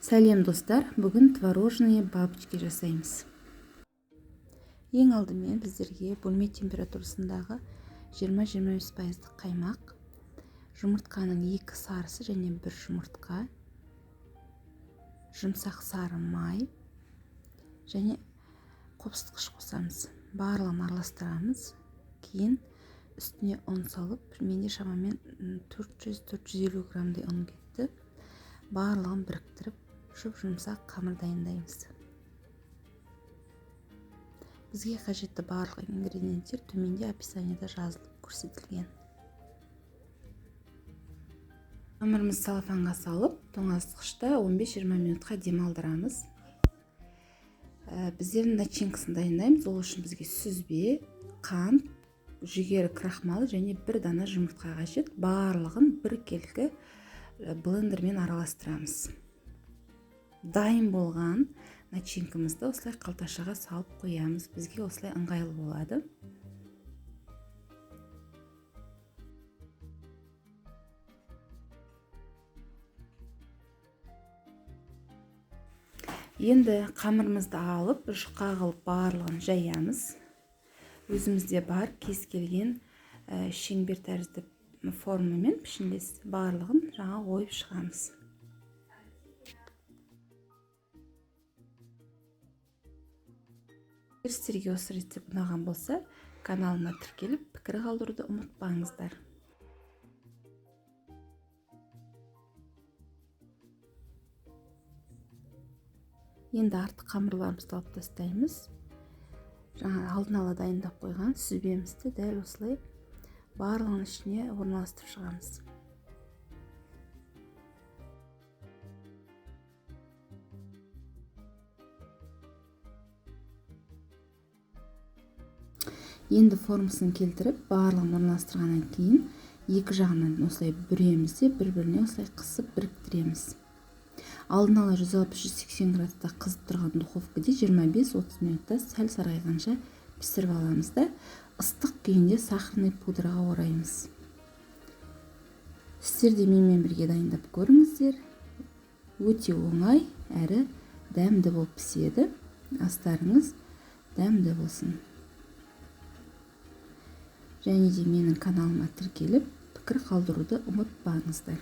Сәлем достар, бүгін творожные бабочки жасаймыз. Ең алдымен біздерге бөлме температурасындағы 20-25% қаймақ, жұмыртқаның 2 сарысы және 1 жұмыртқа, жұмсақ сары май және қопсытқыш қосамыз. Барлығын араластырамыз. Кейін үстіне ұн салып, менде шамамен 400-450 граммдай ұн кетті. Барлығын біріктіріп, жұмсақ қамыр дайындаймыз. Бізге қажетті барлық ингредиенттер төменде описаниеда жазылып көрсетілген. Қамырымызды салфанға салып, тоңазытқышта 15-20 минутқа демалдырамыз. Біздердің начинкасын дайындаймыз. Ол үшін бізге сүзбе, қант, жүгері крахмалы және 1 дана жұмыртқа қажет. Барлығын бір келкі блендермен араластырамыз. Дайын болған начинкамызды осылай қалташаға салып қоямыз. Бізге осылай ыңғайлы болады. Енді қамырымызды алып, жұқа қылып барлығын жаямыз. Өзімізде бар кез келген шеңбер тәрізді формамен пішіндес барлығын жаңа ойып шығамыз. Сіздерге осы рецепт ұнаған болса, каналыма тіркеліп, пікір қалдыруды ұмытпаңыздар. Енді артық қамырларымызды алып тастаймыз. Жаңа алдын ала дайындап қойған сүзбемізді дәл осылай барлығын ішіне орналастырып шығамыз. Енді формасын келтіріп, барлығын орналастырғаннан кейін екі жағынан осылай бүреміз де бір-біріне осылай қысып біріктіреміз. Алдын ала 160-180 градуста қызып тұрған духовкада 25-30 минутта сәл сарғайғанша пісіріп аламыз да, ыстық күйінде сахарный пудраға ораймыз. Сіздер де менімен бірге дайындап көріңіздер. Өте оңай әрі дәмді болып піседі. Астарыңыз дәмді болсын. Және де менің каналыма тіркеліп, пікір қалдыруды ұмытпаңыздар.